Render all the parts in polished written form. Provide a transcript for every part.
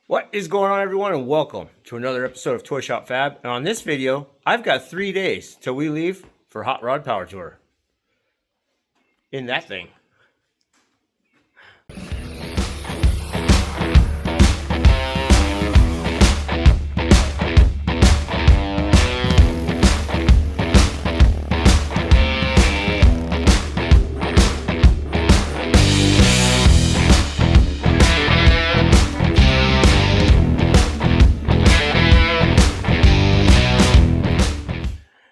What is going on, everyone, and welcome to another episode of Toy Shop Fab. And on this video, I've got 3 days till we leave for Hot Rod Power Tour in that thing.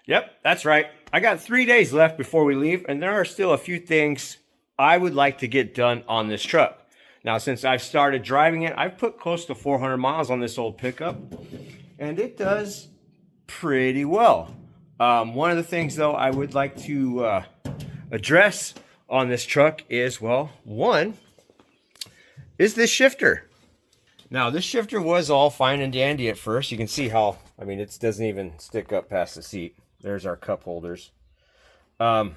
Yep, that's right. I got 3 days left before we leave, and there are still a few things I would like to get done on this truck. Now, since I've started driving it, I've put close to 400 miles on this old pickup, and it does pretty well. One of the things, though, I would like to address on this truck is, well, one is this shifter. Now, this shifter was all fine and dandy at first. You can see how, it doesn't even stick up past the seat. There's our cup holders. It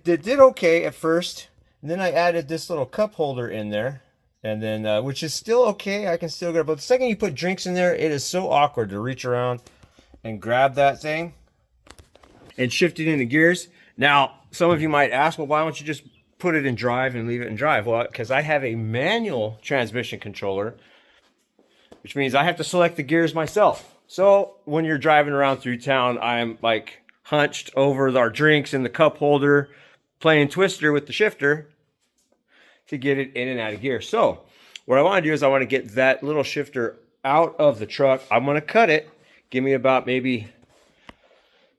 did okay at first, and then I added this little cup holder in there, and then which is still okay. I can still get it, but the second you put drinks in there, it is so awkward to reach around and grab that thing and shift it into gears. Now, some of you might ask, well, why don't you just put it in drive and leave it in drive? Well, because I have a manual transmission controller, which means I have to select the gears myself. So when you're driving around through town, I'm like hunched over our drinks in the cup holder, playing Twister with the shifter to get it in and out of gear. So what I want to do is I want to get that little shifter out of the truck. I'm going to cut it. Give me about maybe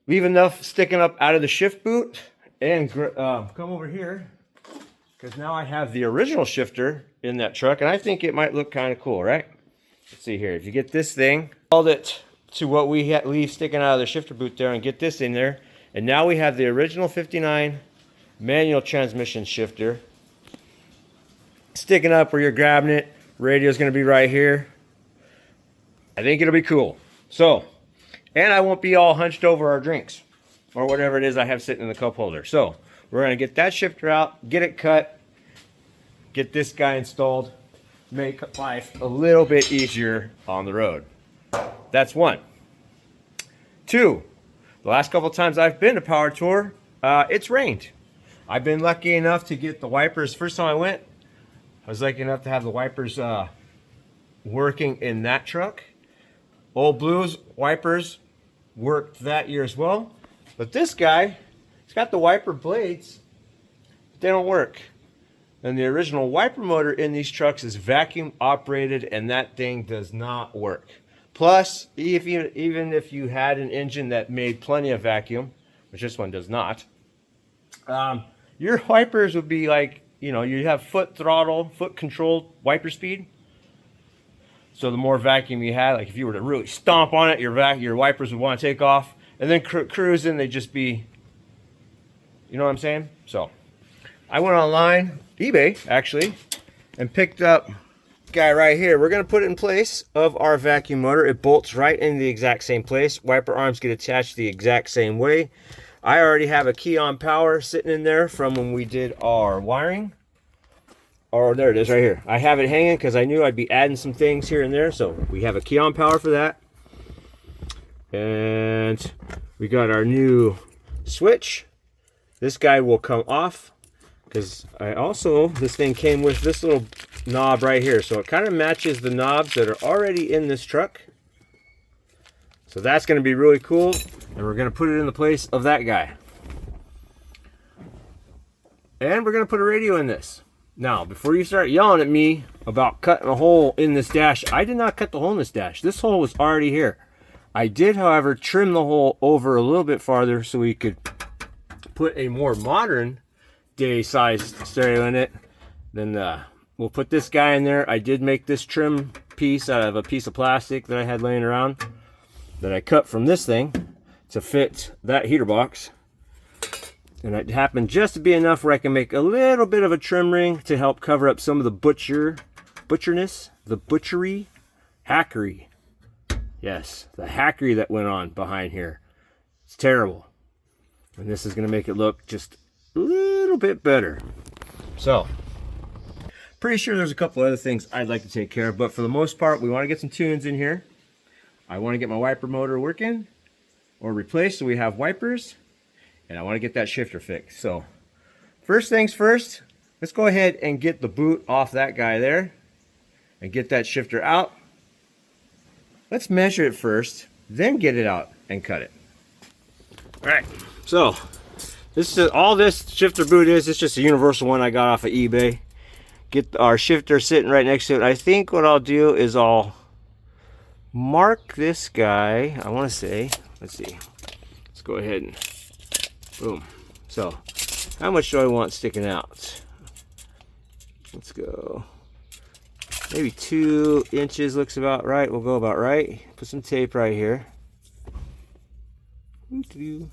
leave enough sticking up out of the shift boot and come over here, because now I have the original shifter in that truck, and I think it might look kind of cool, right? Let's see here. If you get this thing, hold it to what we leave sticking out of the shifter boot there and get this in there. And now we have the original 59 manual transmission shifter sticking up where you're grabbing it. Radio's going to be right here. I think it'll be cool. So, and I won't be all hunched over our drinks or whatever it is I have sitting in the cup holder. So we're going to get that shifter out, get it cut, get this guy installed, make life a little bit easier on the road. That's one. Two, the last couple times I've been to Power Tour, it's rained. I've been lucky enough to get the wipers. First time I went, I was lucky enough to have the wipers working in that truck. Old Blue's wipers worked that year as well. But this guy, he's got the wiper blades, but they don't work. And the original wiper motor in these trucks is vacuum operated, and that thing does not work. Plus, even if you had an engine that made plenty of vacuum, which this one does not, your wipers would be like, you have foot controlled wiper speed. So the more vacuum you had, like if you were to really stomp on it, your wipers would want to take off. And then cruising, they'd just be, you know what I'm saying? So I went online, eBay actually, and picked up guy right here. We're going to put it in place of our vacuum motor. It bolts right in the exact same place. Wiper arms get attached the exact same way. I already have a key on power sitting in there from when we did our wiring. Oh, there it is right here. I have it hanging because I knew I'd be adding some things here and there. So we have a key on power for that. And we got our new switch. This guy will come off, because this thing came with this little knob right here. So it kind of matches the knobs that are already in this truck. So that's going to be really cool. And we're going to put it in the place of that guy. And we're going to put a radio in this. Now, before you start yelling at me about cutting a hole in this dash, I did not cut the hole in this dash. This hole was already here. I did, however, trim the hole over a little bit farther so we could put a more modern day size stereo in it. Then we'll put this guy in there. I did make this trim piece out of a piece of plastic that I had laying around that I cut from this thing to fit that heater box. And it happened just to be enough where I can make a little bit of a trim ring to help cover up some of the butcherness, the butchery, hackery. Yes, the hackery that went on behind here. It's terrible. And this is going to make it look just a little bit better. So, Pretty sure there's a couple other things I'd like to take care of, but for the most part, we want to get some tunes in here. I want to get my wiper motor working or replaced so we have wipers, and I want to get that shifter fixed. So first things first, let's go ahead and get the boot off that guy there and get that shifter out. Let's measure it first, then get it out and cut it. All right, so this is all this shifter boot is. It's just a universal one I got off of eBay. Get our shifter sitting right next to it. I think what I'll do is I'll mark this guy. I want to say, let's see. Let's go ahead and boom. So, how much do I want sticking out? Let's go. Maybe 2 inches looks about right. We'll go about right. Put some tape right here. Give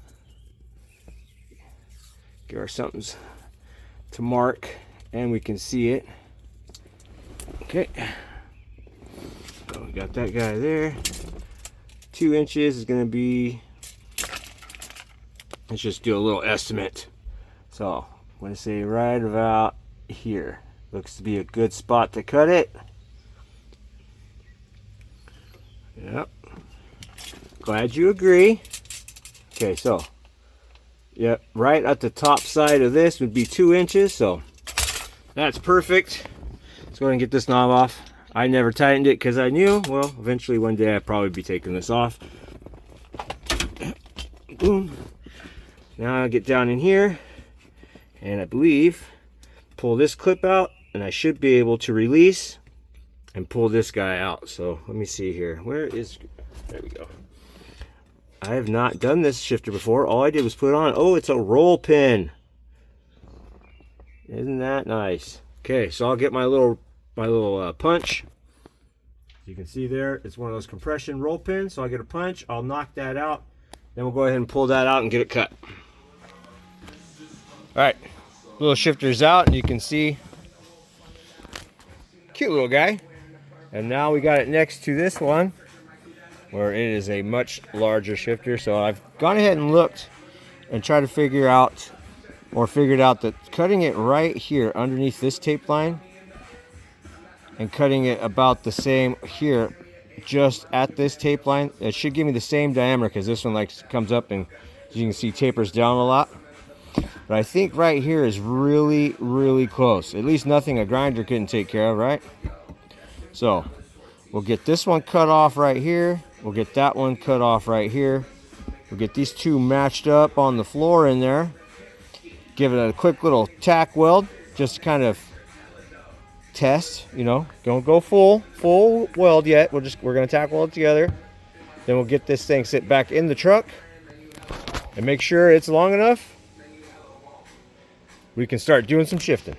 our somethings to mark and we can see it. Okay. So we got that guy there. 2 inches is going to be, let's just do a little estimate. So I'm going to say right about here. Looks to be a good spot to cut it. Yep. Glad you agree. Okay, so yep, right at the top side of this would be 2 inches, so that's perfect. Let's go ahead and get this knob off. I never tightened it because I knew, well, eventually one day I'd probably be taking this off. Boom. Now I'll get down in here, and I believe pull this clip out, and I should be able to release and pull this guy out. So let me see here. Where is, there we go. I have not done this shifter before. All I did was put on, oh, it's a roll pin. Isn't that nice? Okay, so I'll get my little punch. You can see there, it's one of those compression roll pins. So I'll get a punch, I'll knock that out. Then we'll go ahead and pull that out and get it cut. All right, little shifter's out, and you can see, cute little guy. And now we got it next to this one, where it is a much larger shifter. So I've gone ahead and looked and tried to figured out that cutting it right here underneath this tape line and cutting it about the same here just at this tape line, it should give me the same diameter, because this one comes up and, as you can see, tapers down a lot. But I think right here is really, really close. At least nothing a grinder couldn't take care of, right? So we'll get this one cut off right here. We'll get that one cut off right here. We'll get these two matched up on the floor in there. Give it a quick little tack weld, just to kind of test, you know. Don't go full weld yet. We're gonna tack weld it together. Then we'll get this thing sit back in the truck and make sure it's long enough. We can start doing some shifting.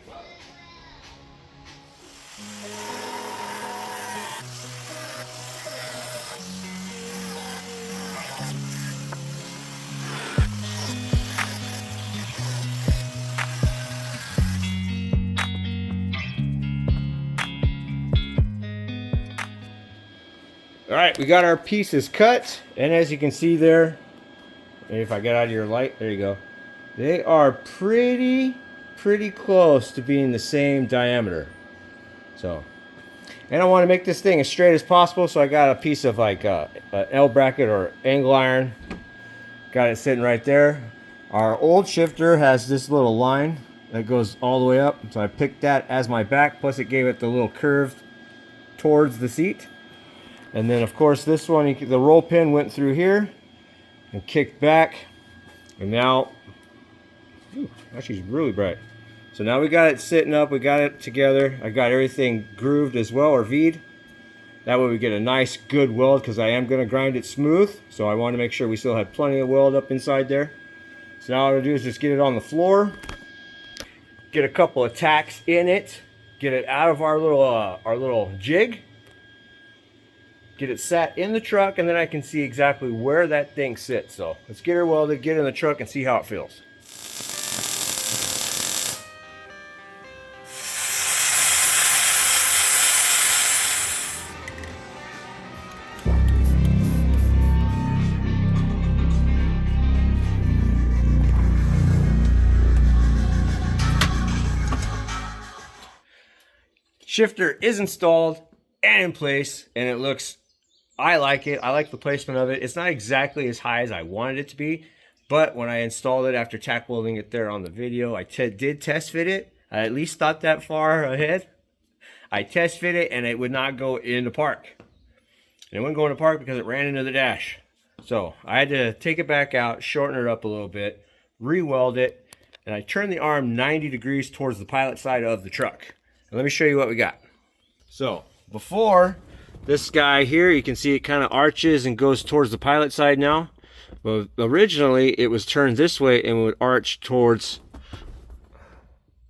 All right, we got our pieces cut, and as you can see there, if I get out of your light, there you go. They are pretty close to being the same diameter. So, and I want to make this thing as straight as possible, so I got a piece of an L bracket or angle iron. Got it sitting right there. Our old shifter has this little line that goes all the way up, so I picked that as my back, plus it gave it the little curve towards the seat. And then of course this one, the roll pin went through here and kicked back, and now, ooh, actually it's really bright. So now we got it sitting up, we got it together. I got everything grooved as well, or V'd. That way we get a nice good weld, because I am going to grind it smooth. So I want to make sure we still have plenty of weld up inside there. So now what I'll do is just get it on the floor, get a couple of tacks in it, get it out of our little jig, get it sat in the truck, and then I can see exactly where that thing sits. So let's get her welded, get in the truck, and see how it feels. shifter is installed and in place, and it looks, I like it. I like the placement of it. It's not exactly as high as I wanted it to be, but when I installed it after tack welding it there on the video, I did test fit it. I at least thought that far ahead. I test fit it and it would not go into park. And it wouldn't go into park because it ran into the dash. So I had to take it back out, shorten it up a little bit, re-weld it, and I turned the arm 90 degrees towards the pilot side of the truck. And let me show you what we got. So before, this guy here, you can see it kind of arches and goes towards the pilot side now. Well, originally it was turned this way and would arch towards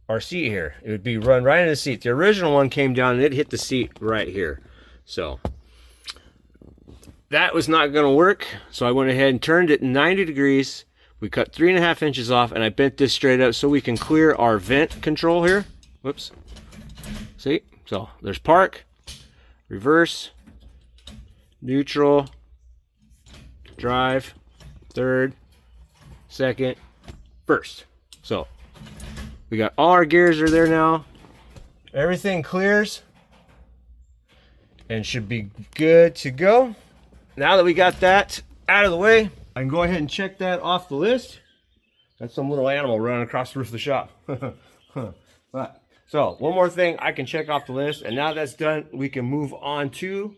our seat here. It would be run right into the seat. The original one came down and it hit the seat right here. So that was not going to work. So I went ahead and turned it 90 degrees. We cut 3.5 inches off, and I bent this straight up so we can clear our vent control here. Whoops. See? So there's park, reverse, neutral, drive, third, second, first. So we got all our gears are there now. Everything clears and should be good to go. Now that we got that out of the way, I can go ahead and check that off the list. That's some little animal running across the roof of the shop. But, so one more thing I can check off the list, and now that's done, we can move on to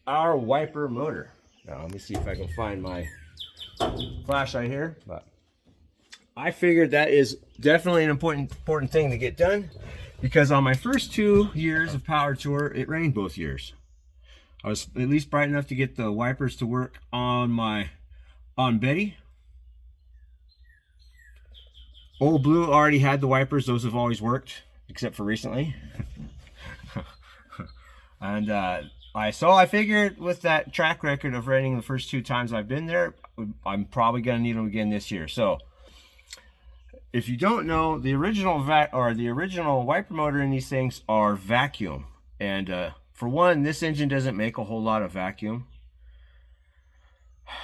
our wiper motor. Now let me see if I can find my flashlight here. But I figured that is definitely an important thing to get done, because on my first 2 years of Power Tour, it rained both years. I was at least bright enough to get the wipers to work on Betty. Old Blue already had the wipers. Those have always worked, except for recently. And I figured with that track record of raining the first 2 times I've been there, I'm probably going to need them again this year. So if you don't know, the original wiper motor in these things are vacuum. And for one, this engine doesn't make a whole lot of vacuum.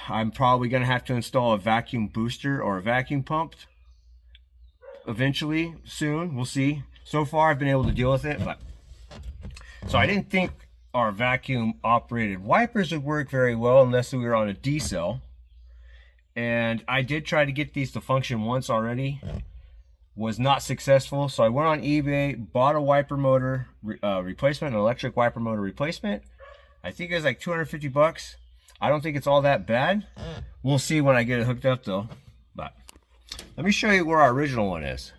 I'm probably going to have to install a vacuum booster or a vacuum pump eventually, soon. We'll see. So far, I've been able to deal with it. So I didn't think our vacuum operated wipers would work very well unless we were on a D cell. And I did try to get these to function once already. Was not successful. So I went on eBay, bought a wiper motor replacement, an electric wiper motor replacement. I think it was like 250 bucks. I don't think it's all that bad. We'll see when I get it hooked up though. But let me show you where our original one is.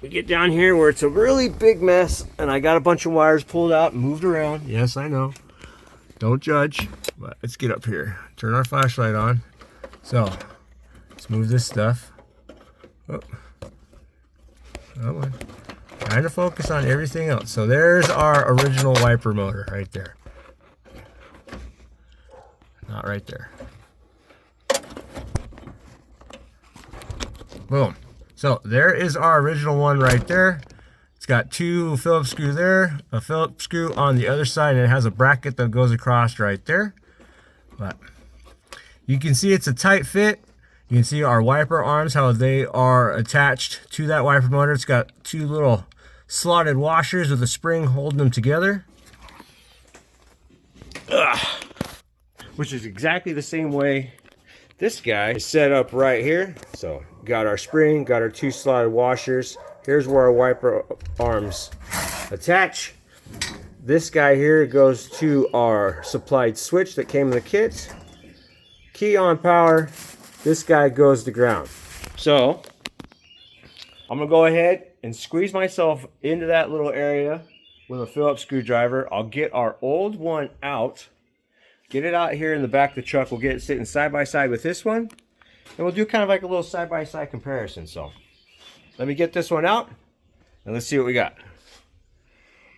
We get down here where it's a really big mess, and I got a bunch of wires pulled out and moved around. Yes, I know. Don't judge. But let's get up here. Turn our flashlight on. So let's move this stuff. Oh. Trying to focus on everything else. So there's our original wiper motor right there. Not right there. Boom. So there is our original one right there. It's got 2 Phillips screws there, a Phillips screw on the other side, and it has a bracket that goes across right there. But you can see it's a tight fit. You can see our wiper arms, how they are attached to that wiper motor. It's got 2 little slotted washers with a spring holding them together. Which is exactly the same way this guy is set up right here. So got our spring, got our 2 slotted washers. Here's where our wiper arms attach. This guy here goes to our supplied switch that came in the kit. Key on power. This guy goes to ground. So I'm gonna go ahead and squeeze myself into that little area with a Phillips screwdriver. I'll get our old one out, get it out here in the back of the truck. We'll get it sitting side by side with this one, and we'll do kind of like a little side by side comparison. So let me get this one out and let's see what we got.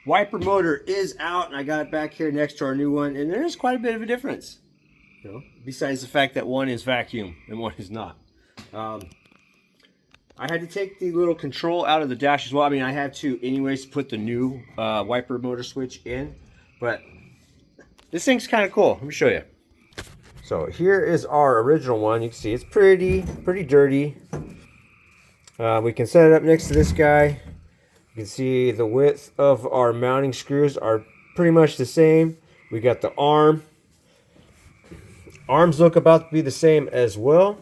Wiper motor is out, and I got it back here next to our new one, and there is quite a bit of a difference. You know, besides the fact that one is vacuum and one is not. I had to take the little control out of the dash as well. I mean, I had to anyways put the new wiper motor switch in, but this thing's kind of cool. Let me show you. So here is our original one. You can see it's pretty dirty. We can set it up next to this guy. You can see the width of our mounting screws are pretty much the same. We got the arm. Arms look about to be the same as well.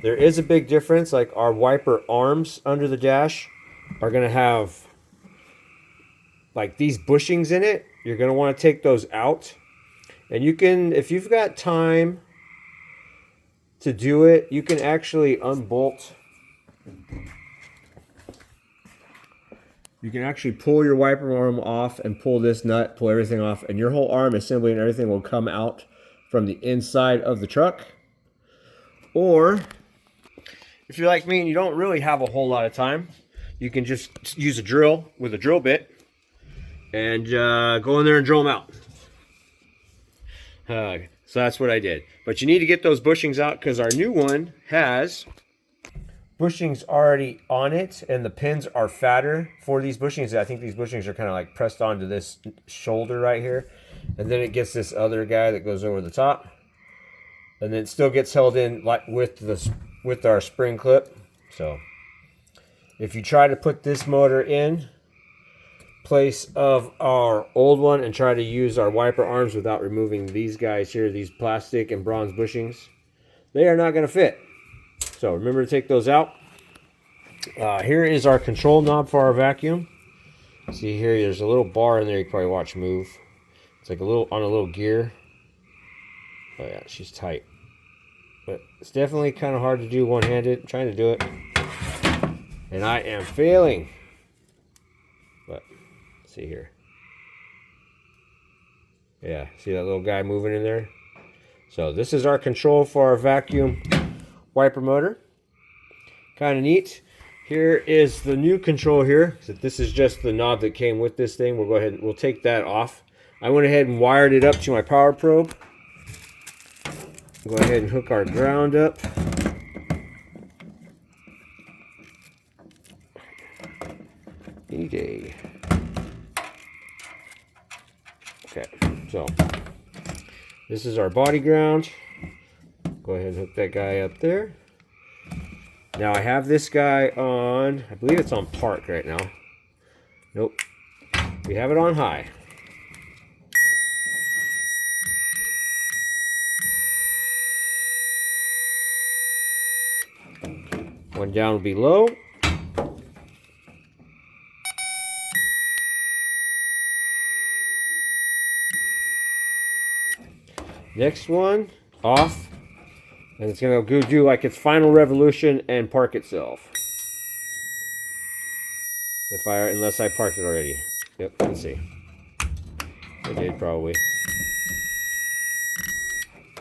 There is a big difference, like our wiper arms under the dash are going to have like these bushings in it. You're going to want to take those out. And you can, if you've got time to do it, you can actually unbolt. You can actually pull your wiper arm off and pull this nut, pull everything off, and your whole arm assembly and everything will come out from the inside of the truck. Or if you're like me and you don't really have a whole lot of time, you can just use a drill with a drill bit and go in there and drill them out. So that's what I did. But you need to get those bushings out because our new one has bushings already on it, and the pins are fatter for these bushings. I think these bushings are kind of like pressed onto this shoulder right here, and then it gets this other guy that goes over the top, and then it still gets held in like with our spring clip. So if you try to put this motor in place of our old one and try to use our wiper arms without removing these guys here, these plastic and bronze bushings, they are not going to fit. So remember to take those out. Here is our control knob for our vacuum. See here, there's a little bar in there you can probably watch move. It's like a little gear. Oh yeah, she's tight. But it's definitely kind of hard to do one-handed. I'm trying to do it. And I am failing. But let's see here. Yeah, see that little guy moving in there? So this is our control for our vacuum wiper motor. Kind of neat. Here is the new control here. So this is just the knob that came with this thing. We'll go ahead and we'll take that off. I went ahead and wired it up to my power probe. Go ahead and hook our ground up. Any day. Okay, so this is our body ground. Go ahead and hook that guy up there. Now I have this guy on, I believe it's on park right now. Nope. We have it on high. One down will be low. Next one, off. And it's going to go do like its final revolution and park itself. Unless I parked it already. Yep, let's see. I did probably.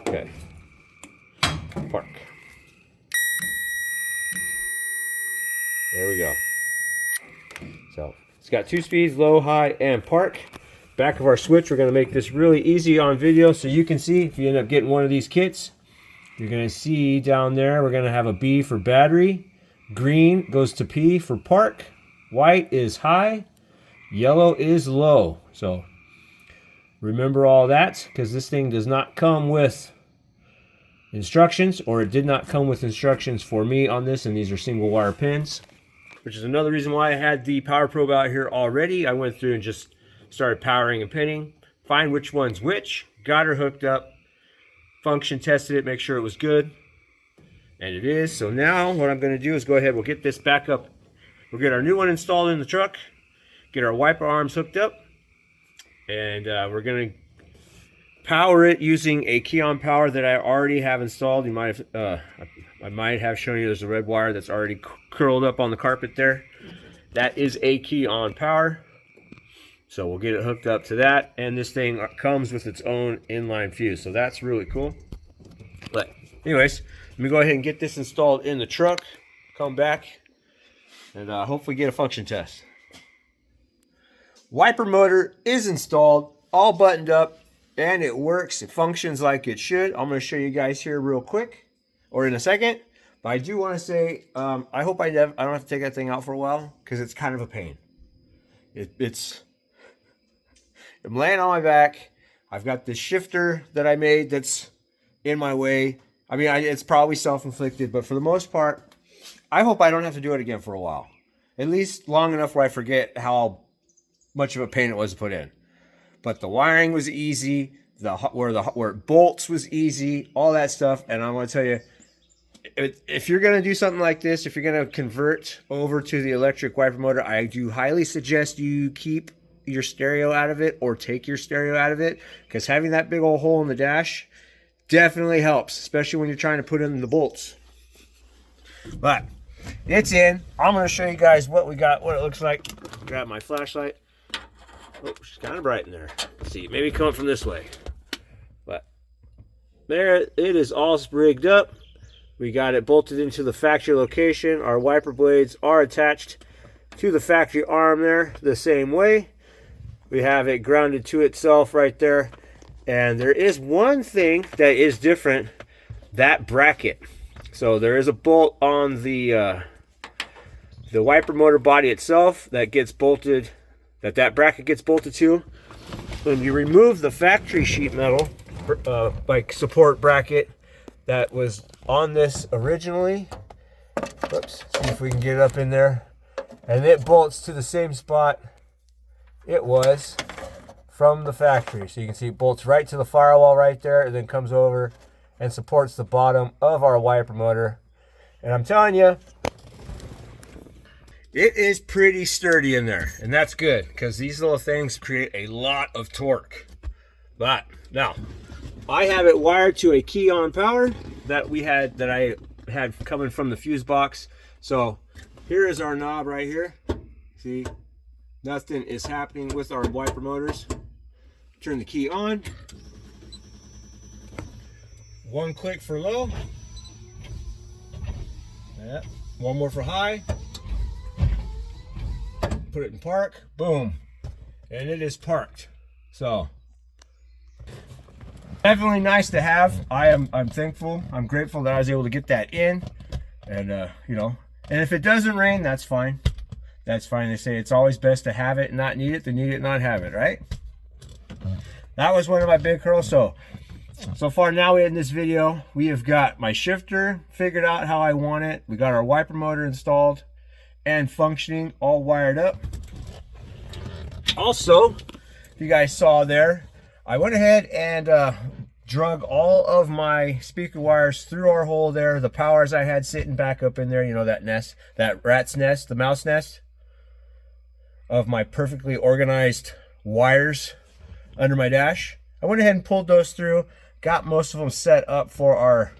Okay. Park. There we go. So it's got 2 speeds, low, high, and park. Back of our switch, we're going to make this really easy on video so you can see if you end up getting one of these kits. You're going to see down there, we're going to have a B for battery. Green goes to P for park. White is high. Yellow is low. So remember all that, because this thing does not come with instructions, or it did not come with instructions for me on this, and these are single wire pins, which is another reason why I had the power probe out here already. I went through and just started powering and pinning, find which one's which, got her hooked up, function tested it, make sure it was good, and it is. So now what I'm going to do is go ahead, we'll get this back up, we'll get our new one installed in the truck, get our wiper arms hooked up, and we're going to power it using a key on power that I already have installed. You might have I might have shown you there's a red wire that's already curled up on the carpet there. That is a key on power. So we'll get it hooked up to that, and this thing comes with its own inline fuse, so that's really cool. But anyways, let me go ahead and get this installed in the truck, come back, and hopefully get a function test. Wiper motor is installed, all buttoned up, and it works. It functions like it should. I'm going to show you guys here real quick, or in a second. But I do want to say, I hope I don't have to take that thing out for a while, because it's kind of a pain. I'm laying on my back. I've got this shifter that I made that's in my way. I mean, it's probably self-inflicted, but for the most part, I hope I don't have to do it again for a while. At least long enough where I forget how much of a pain it was to put in. But the wiring was easy. Where it bolts was easy. All that stuff. And I want to tell you, if you're going to do something like this, if you're going to convert over to the electric wiper motor, I do highly suggest you keep your stereo out of it or take your stereo out of it, because having that big old hole in the dash definitely helps, especially when you're trying to put in the bolts. But it's in. I'm going to show you guys what we got, what it looks like. Grab my flashlight. Oh, she's kind of bright in there. Let's see, maybe come from this way. But there it is, all rigged up. We got it bolted into the factory location. Our wiper blades are attached to the factory arm there the same way. We have it grounded to itself right there. And there is one thing that is different, that bracket. So there is a bolt on the wiper motor body itself that gets bolted, that bracket gets bolted to. When you remove the factory sheet metal, like support bracket that was on this originally, whoops, see if we can get it up in there, and it bolts to the same spot it was from the factory. So you can see it bolts right to the firewall right there, and then comes over and supports the bottom of our wiper motor. And I'm telling you, it is pretty sturdy in there, and that's good, because these little things create a lot of torque. But now I have it wired to a key on power that I had coming from the fuse box. So here is our knob right here. See, nothing is happening with our wiper motors. Turn the key on. One click for low. Yeah. One more for high. Put it in park. Boom. And it is parked. So definitely nice to have. I'm thankful. I'm grateful that I was able to get that in. And you know, and if it doesn't rain, that's fine. That's fine. They say it's always best to have it and not need it than need it and not have it, right? That was one of my big hurdles. So far now in this video, we have got my shifter figured out how I want it. We got our wiper motor installed and functioning, all wired up. Also, if you guys saw there, I went ahead and drug all of my speaker wires through our hole there. The powers I had sitting back up in there, you know, that nest, that rat's nest, the mouse nest of my perfectly organized wires under my dash. I went ahead and pulled those through, got most of them set up for our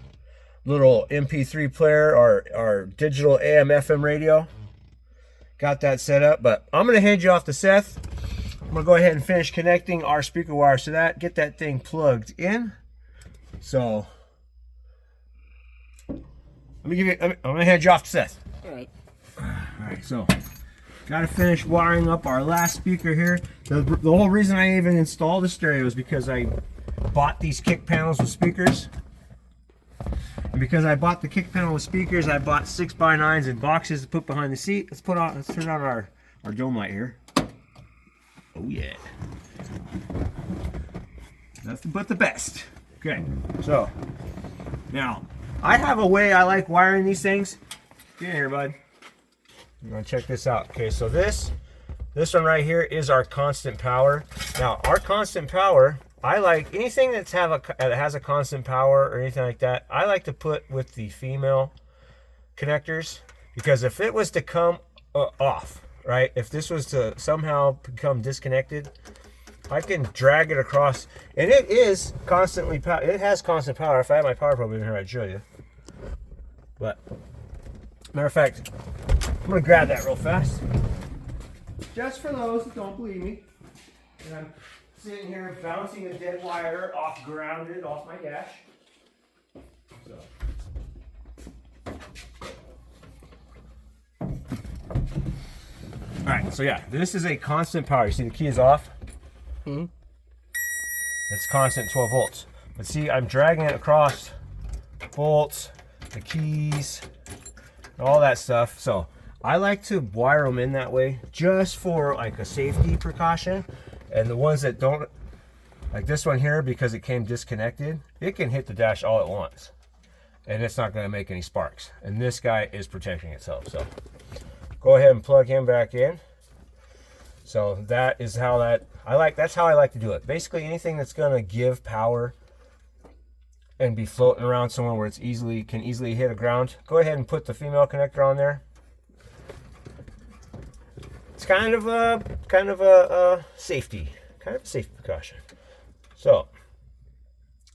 little MP3 player, our digital AM FM radio. Got that set up, but I'm going to hand you off to Seth. I'm going to go ahead and finish connecting our speaker wires to that, get that thing plugged in. So I'm going to hand you off to Seth. All right. All right, so got to finish wiring up our last speaker here. The whole reason I even installed the stereo is because I bought these kick panels with speakers. And because I bought the kick panel with speakers, I bought 6x9s in boxes to put behind the seat. Let's turn on our dome light here. Oh yeah. Nothing but the best. Okay, so now I have a way I like wiring these things. Get in here, bud. You're gonna check this out. Okay, so this one right here is our constant power. Now our constant power, I like anything that has a constant power or anything like that, I like to put with the female connectors, because if it was to come off, right, if this was to somehow become disconnected, I can drag it across, and it is constantly it has constant power. If I had my power probe in here, I'd show you. But matter of fact, I'm gonna grab that real fast, just for those that don't believe me. And I'm sitting here bouncing a dead wire grounded off my dash. So. All right, so yeah, this is a constant power. You see the key is off? Mm-hmm. It's constant 12 volts. But see, I'm dragging it across bolts, the keys, all that stuff. So I like to wire them in that way just for like a safety precaution. And the ones that don't, like this one here, because it came disconnected, it can hit the dash all at once and it's not going to make any sparks. And this guy is protecting itself. So go ahead and plug him back in. So that is how that's how I like to do it. Basically anything that's gonna give power and be floating around somewhere where it's can easily hit a ground, go ahead and put the female connector on there. It's kind of a safety precaution. So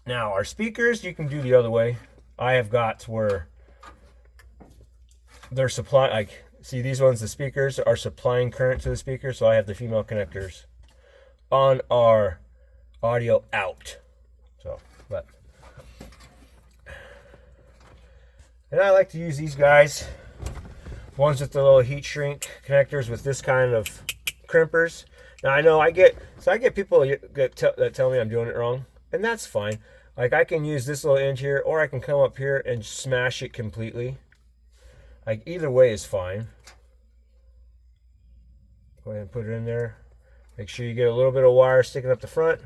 now our speakers, you can do the other way. I have got where they're see these ones, the speakers are supplying current to the speaker, so I have the female connectors on our audio out. So, and I like to use these guys, ones with the little heat shrink connectors with this kind of crimpers. Now I know I get people that tell me I'm doing it wrong, and that's fine. Like I can use this little end here, or I can come up here and smash it completely. Like either way is fine. Go ahead and put it in there. Make sure you get a little bit of wire sticking up the front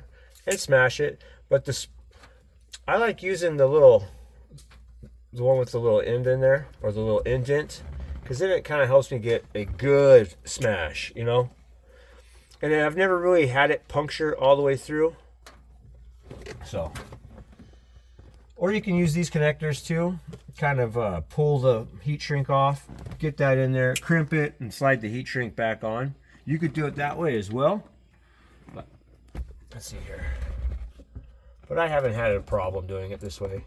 and smash it. But I like using the one with the little end in there, or the little indent, because then it kind of helps me get a good smash, you know. And I've never really had it puncture all the way through. So, or you can use these connectors too, kind of pull the heat shrink off, get that in there, crimp it, and slide the heat shrink back on. You could do it that way as well. But let's see here. But I haven't had a problem doing it this way.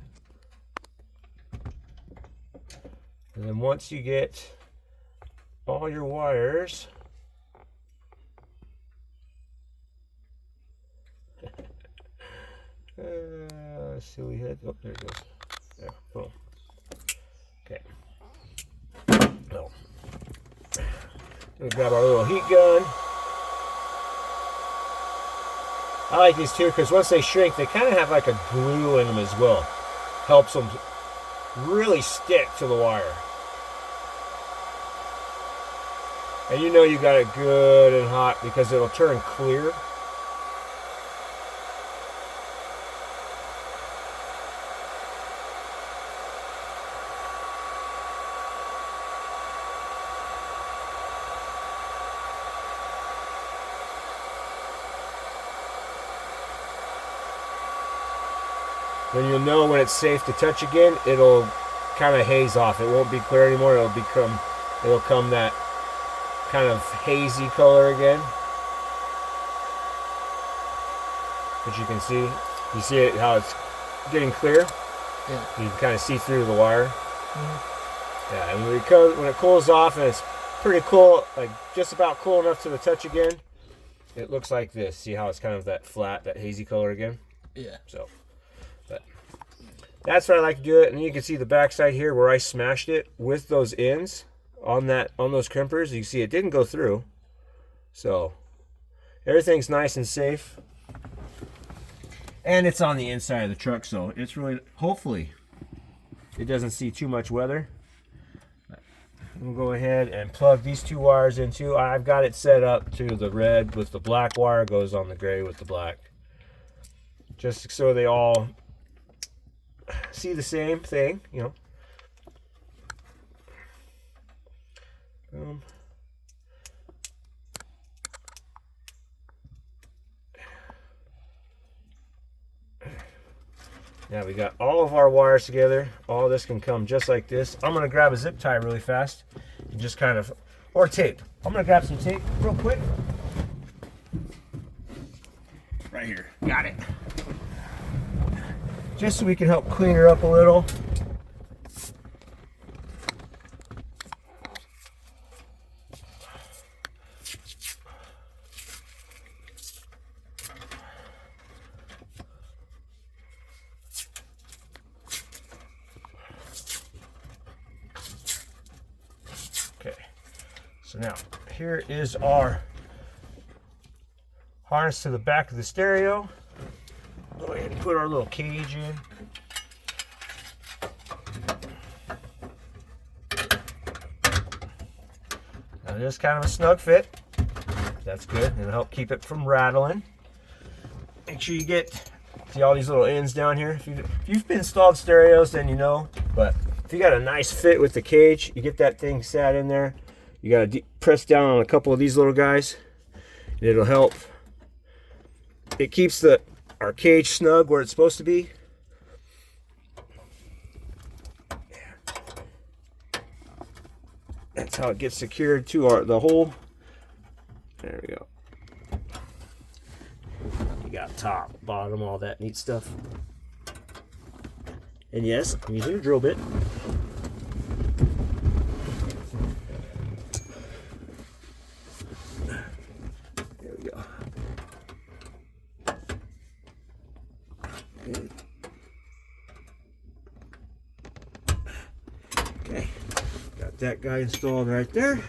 And then once you get all your wires silly head. Oh, there it goes. There, boom. Okay. No. We'll grab our little heat gun. I like these too because once they shrink, they kind of have like a glue in them as well. Helps them really stick to the wire. And you know you got it good and hot because it'll turn clear. Then you'll know when it's safe to touch again. It'll kind of haze off. It won't be clear anymore. It'll come that kind of hazy color again. But you can see it how it's getting clear. Yeah. You can kind of see through the wire. Mm-hmm. Yeah, and when it cools off and it's pretty cool, like just about cool enough to the touch again, it looks like this. See how it's kind of that flat, that hazy color again? Yeah. So, but that's what I like to do it. And you can see the backside here where I smashed it with those ends on those crimpers. You can see it didn't go through. So everything's nice and safe. And it's on the inside of the truck, so it's really, hopefully, it doesn't see too much weather. We'll go ahead and plug these two wires in too. I've got it set up to the red with the black wire goes on the gray with the black. Just so they all see the same thing, you know. Boom. Now we got all of our wires together. All this can come just like this. I'm gonna grab a zip tie really fast and just kind of, or tape. I'm gonna grab some tape real quick. Right here, got it. Just so we can help clean her up a little. Okay, so now here is our harness to the back of the stereo. Go ahead and put our little cage in. Now it is kind of a snug fit. That's good. It'll help keep it from rattling. Make sure you see all these little ends down here. If you've installed stereos, then you know. But if you got a nice fit with the cage, you get that thing sat in there, You got to press down on a couple of these little guys. And it'll help. It keeps our cage snug where it's supposed to be. That's how it gets secured to the hole. There we go. You got top, bottom, all that neat stuff. And yes, I'm using a drill bit. There we go. Good. Okay, got that guy installed right there.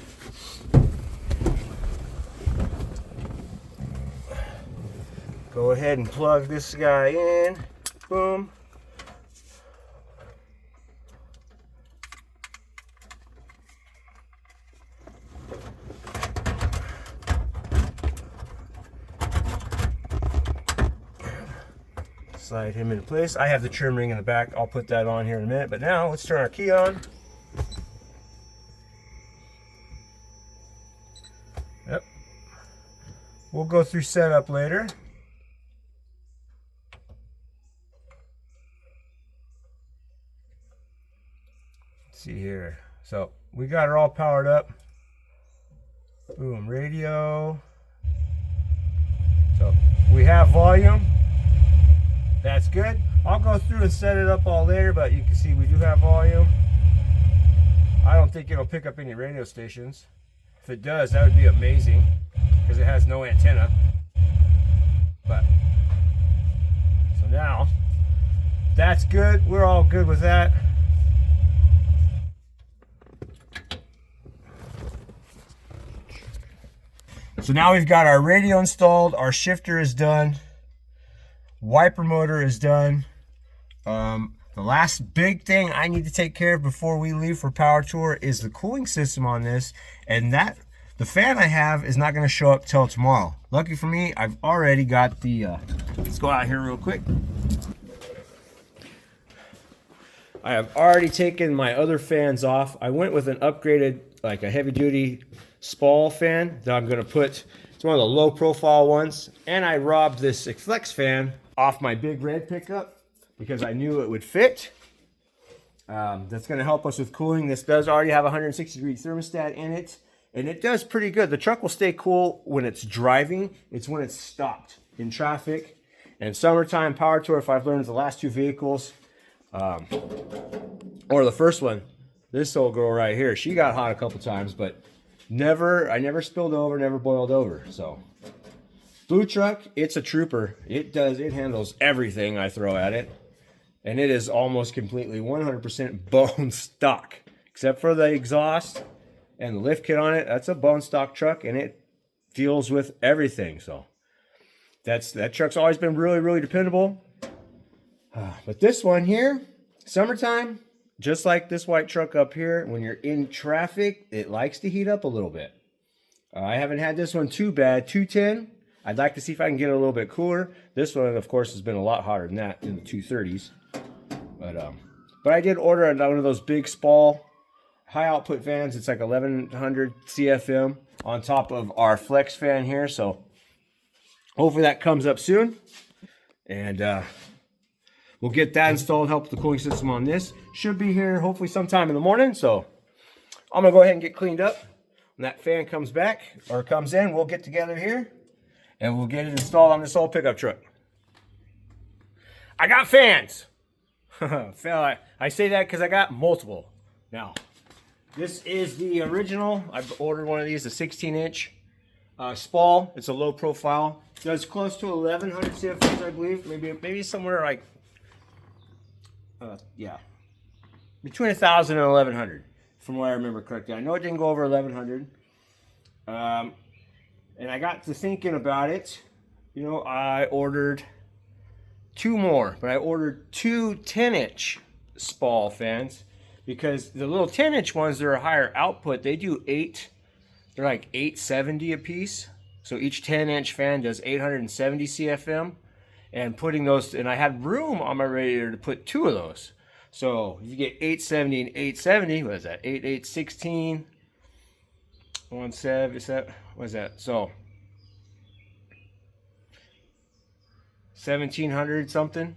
Go ahead and plug this guy in. Boom. Slide him into place. I have the trim ring in the back. I'll put that on here in a minute. But now let's turn our key on. Yep. We'll go through setup later. Let's see here. So we got her all powered up. Boom, radio. So we have volume. That's good. I'll go through and set it up all later, but you can see we do have volume. I don't think it'll pick up any radio stations. If it does, that would be amazing because it has no antenna. But so now that's good. We're all good with that. So now we've got our radio installed, our shifter is done, wiper motor is done. The last big thing I need to take care of before we leave for power tour is the cooling system on this, and the fan I have is not going to show up till tomorrow. Lucky for me, I've already got the let's go out here real quick. I have already taken my other fans off. I went with an upgraded, like a heavy duty Spall fan that I'm going to put. It's one of the low profile ones, and I robbed this Flex fan off my big red pickup because I knew it would fit. That's going to help us with cooling. This does already have a 160 degree thermostat in it, and it does pretty good. The truck will stay cool when it's driving. It's when it's stopped in traffic. And summertime power tour, if I've learned the last two vehicles, or the first one, this old girl right here, she got hot a couple times, but I never spilled over, never boiled over. So blue truck, it's a trooper. It handles everything I throw at it, and it is almost completely 100% bone stock, except for the exhaust and the lift kit on it. That's a bone stock truck, and it deals with everything. So that truck's always been really, really dependable. But this one here, summertime, just like this white truck up here, when you're in traffic, it likes to heat up a little bit. I haven't had this one too bad, 210. I'd like to see if I can get it a little bit cooler. This one, of course, has been a lot hotter than that in the 230s. But I did order one of those big Spall high output fans. It's like 1100 CFM on top of our Flex fan here. So hopefully that comes up soon. And we'll get that installed, help with the cooling system on this. Should be here hopefully sometime in the morning. So I'm going to go ahead and get cleaned up. When that fan comes back or comes in, we'll get together here and we'll get it installed on this old pickup truck. I got fans. I say that because I got multiple. Now, this is the original. I've ordered one of these, a 16-inch Spall. It's a low profile. Does close to 1100 CFMs, I believe. Maybe somewhere like, yeah, between 1,000 and 1,100, from what I remember correctly. I know it didn't go over 1,100. And I got to thinking about it. You know, I ordered two more, but I ordered two 10-inch Spall fans because the little 10-inch ones that are higher output, they do they're like 870 a piece. So each 10-inch fan does 870 CFM. And putting those, and I had room on my radiator to put two of those. So you get 870 and 870, what is that, 8, 8, 16, 17, is that, what is that? So 1700 something,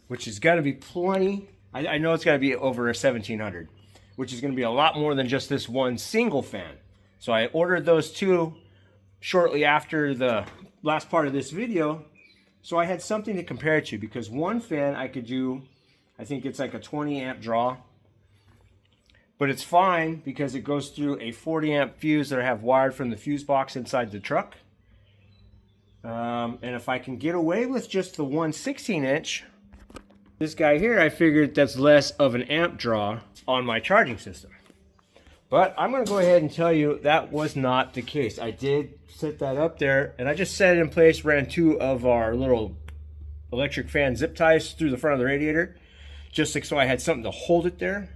which has got to be plenty. I know it's got to be over a 1700, which is going to be a lot more than just this one single fan. So I ordered those two shortly after the last part of this video, so I had something to compare it to, because one fan I could do, I think it's like a 20 amp draw, but it's fine because it goes through a 40 amp fuse that I have wired from the fuse box inside the truck. And if I can get away with just the 1/16 inch, this guy here, I figured that's less of an amp draw on my charging system. But I'm going to go ahead and tell you that was not the case. I did set that up there, and I just set it in place, ran two of our little electric fan zip ties through the front of the radiator, just so I had something to hold it there.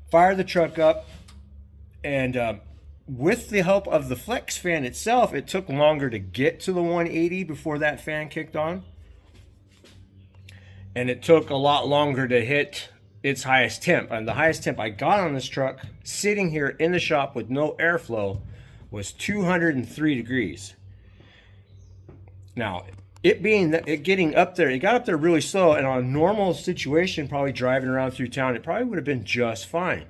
Fired the truck up, and with the help of the flex fan itself, it took longer to get to the 180 before that fan kicked on. And it took a lot longer to hit its highest temp. And the highest temp I got on this truck, sitting here in the shop with no airflow, was 203 degrees. Now, it being that it getting up there, it got up there really slow, and on a normal situation, probably driving around through town, it probably would have been just fine.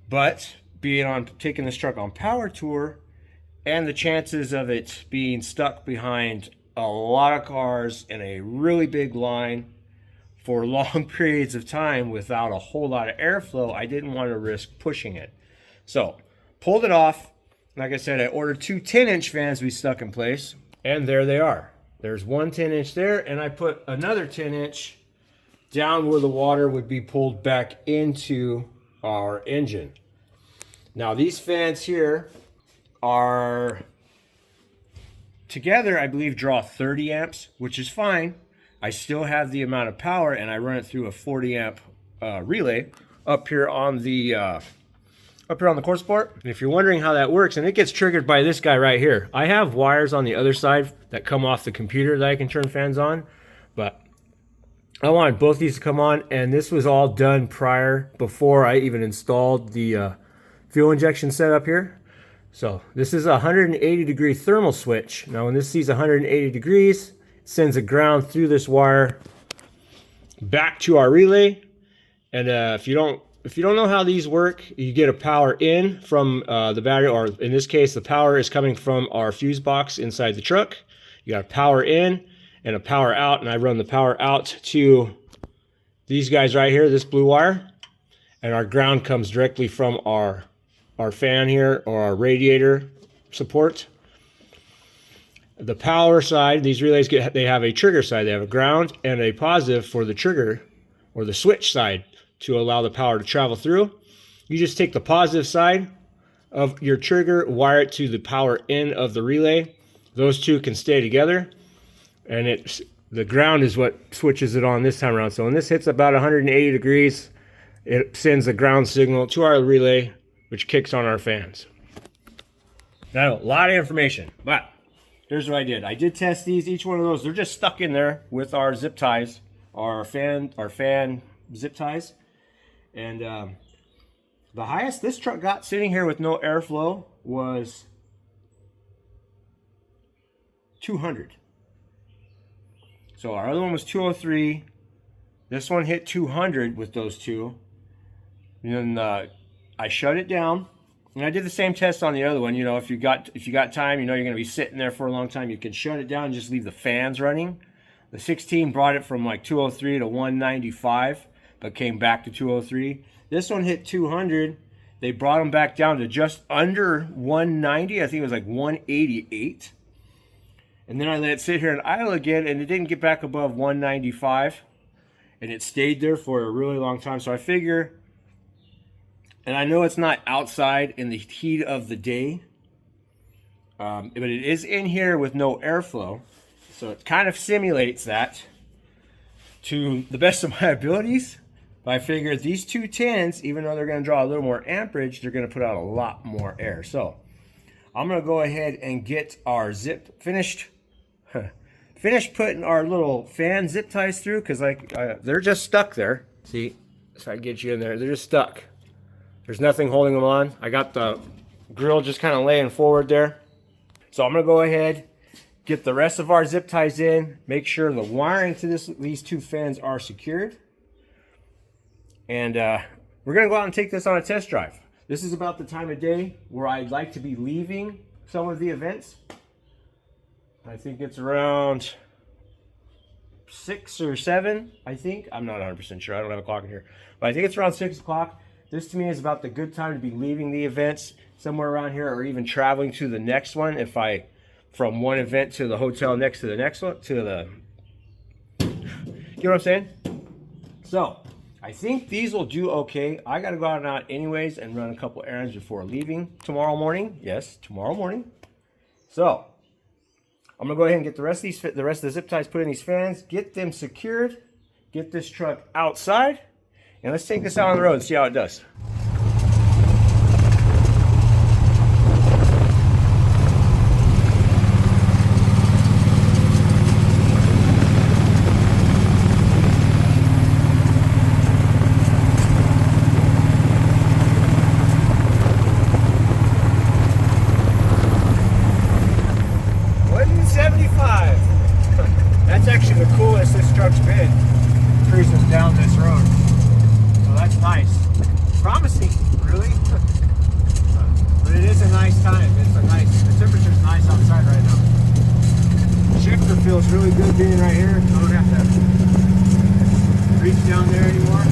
But being on taking this truck on power tour, and the chances of it being stuck behind a lot of cars in a really big line for long periods of time without a whole lot of airflow, I didn't want to risk pushing it. So pulled it off. Like I said, I ordered two 10-inch fans to be stuck in place, and there they are. There's one 10-inch there, and I put another 10-inch down where the water would be pulled back into our engine. Now these fans here are together, I believe, draw 30 amps, which is fine. I still have the amount of power, and I run it through a 40 amp relay up here on the cord support. And if you're wondering how that works, and it gets triggered by this guy right here. I have wires on the other side that come off the computer that I can turn fans on, but I wanted both these to come on, and this was all done before I even installed the fuel injection setup here. So this is a 180 degree thermal switch. Now when this sees 180 degrees, it sends a ground through this wire back to our relay. And if you don't know how these work, you get a power in from the battery, or in this case, the power is coming from our fuse box inside the truck. You got a power in and a power out, and I run the power out to these guys right here, this blue wire, and our ground comes directly from our fan here, or our radiator support. The power side, these relays they have a trigger side. They have a ground and a positive for the trigger or the switch side to allow the power to travel through. You just take the positive side of your trigger, wire it to the power in of the relay. Those two can stay together, and the ground is what switches it on this time around. So when this hits about 180 degrees, it sends a ground signal to our relay, which kicks on our fans. Now, a lot of information, but here's what I did. I did test these. Each one of those, they're just stuck in there with our zip ties, our fan zip ties. And the highest this truck got sitting here with no airflow was 200. So our other one was 203. This one hit 200 with those two. And then I shut it down. And I did the same test on the other one. You know, if you got time, you know you're going to be sitting there for a long time, you can shut it down and just leave the fans running. The 16 brought it from like 203 to 195, but came back to 203. This one hit 200. They brought them back down to just under 190. I think it was like 188. And then I let it sit here and idle again, and it didn't get back above 195. And it stayed there for a really long time. So I figure, and I know it's not outside in the heat of the day, but it is in here with no airflow. So it kind of simulates that to the best of my abilities. But I figure these two 10s, even though they're going to draw a little more amperage, they're going to put out a lot more air. So I'm going to go ahead and get our finished putting our little fan zip ties through, because they're just stuck there. See, if I get you in there, they're just stuck. There's nothing holding them on. I got the grill just kind of laying forward there. So I'm gonna go ahead, get the rest of our zip ties in, make sure the wiring to these two fans are secured. And we're gonna go out and take this on a test drive. This is about the time of day where I'd like to be leaving some of the events. I think it's around 6 or 7, I think. I'm not 100% sure, I don't have a clock in here. But I think it's around 6 o'clock. This to me is about the good time to be leaving the events somewhere around here, or even traveling to the next one. If I, from one event to the hotel next to the next one, to the, you know what I'm saying? So, I think these will do okay. I gotta go out anyways and run a couple errands before leaving tomorrow morning. Yes, tomorrow morning. So, I'm gonna go ahead and get the rest of the zip ties put in these fans, get them secured, get this truck outside, and let's take this out on the road and see how it does. That's actually the coolest this truck's been, cruising down this road. So that's nice. Promising, really. But it is a nice time. The temperature's nice outside right now. Shifter feels really good being right here. I don't have to reach down there anymore.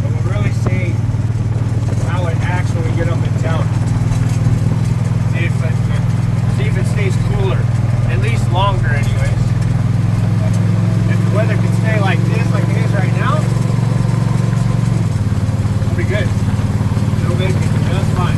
But we'll really see how it acts when we get up in town. See if it stays cooler, at least longer anyways. If the weather can stay like this, like it is right now, it'll be good. It'll make it just fine.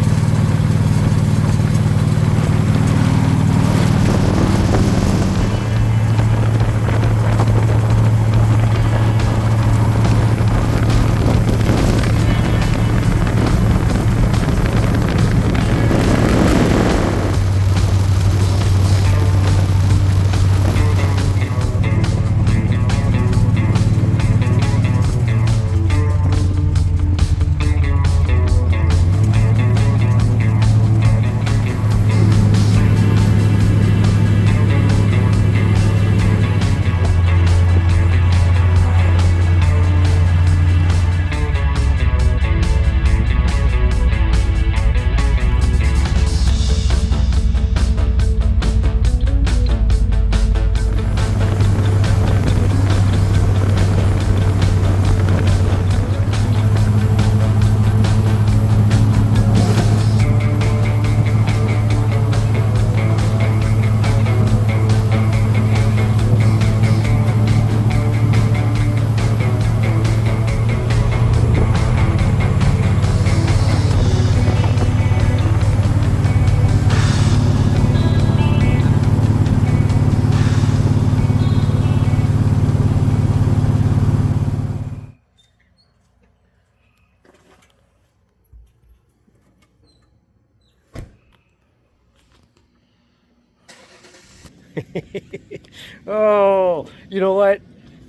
Oh, you know what?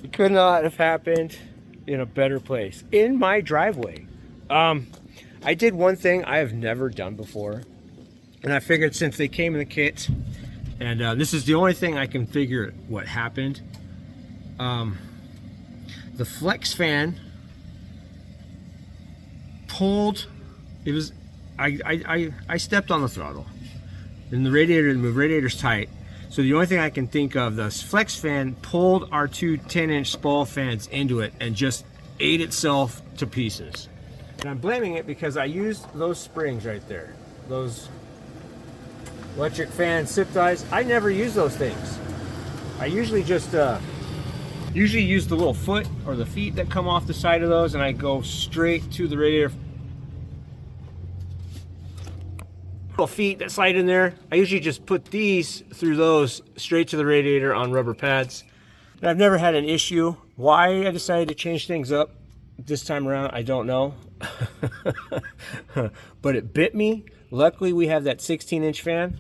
It could not have happened in a better place. In my driveway. I did one thing I have never done before. And I figured since they came in the kit, and this is the only thing I can figure what happened. The flex fan pulled, I stepped on the throttle. And the radiator's tight. So the only thing I can think of, the flex fan pulled our two 10-inch spall fans into it and just ate itself to pieces. And I'm blaming it because I used those springs right there. Those electric fan zip ties. I never use those things. I usually just use the little foot or the feet that come off the side of those, and I go straight to the radiator. Little feet that slide in there. I usually just put these through those straight to the radiator on rubber pads. And I've never had an issue. Why I decided to change things up this time around, I don't know. But it bit me. Luckily we have that 16-inch fan.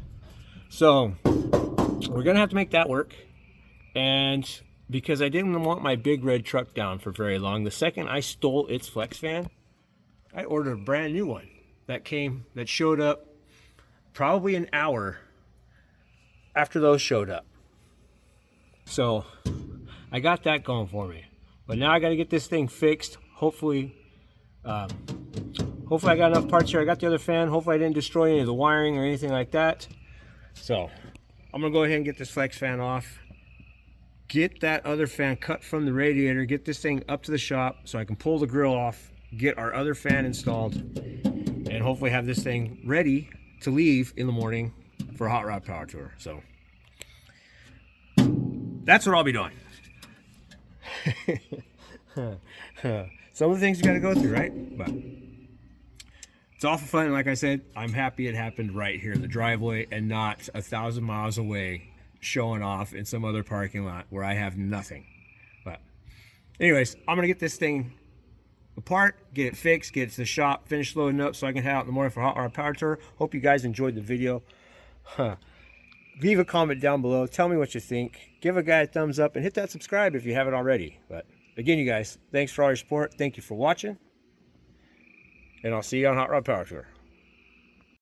So we're gonna have to make that work. And because I didn't want my big red truck down for very long. The second I stole its flex fan, I ordered a brand new one that showed up probably an hour after those showed up. So I got that going for me. But now I got to get this thing fixed. Hopefully I got enough parts here. I got the other fan. Hopefully I didn't destroy any of the wiring or anything like that. So I'm going to go ahead and get this flex fan off. Get that other fan cut from the radiator. Get this thing up to the shop so I can pull the grill off. Get our other fan installed. And hopefully have this thing ready to leave in the morning for a hot rod power tour. So that's what I'll be doing. Some of the things you got to go through, right? But it's awful fun. And like I said, I'm happy it happened right here in the driveway and not 1,000 miles away showing off in some other parking lot where I have nothing. But anyways, I'm going to get this thing apart, get it fixed, get it to the shop, finish loading up so I can head out in the morning for a hot rod power tour. Hope you guys enjoyed the video. Leave a comment down below. Tell me what you think. Give a guy a thumbs up and hit that subscribe if you haven't already. But again, you guys, thanks for all your support. Thank you for watching. And I'll see you on Hot Rod Power Tour.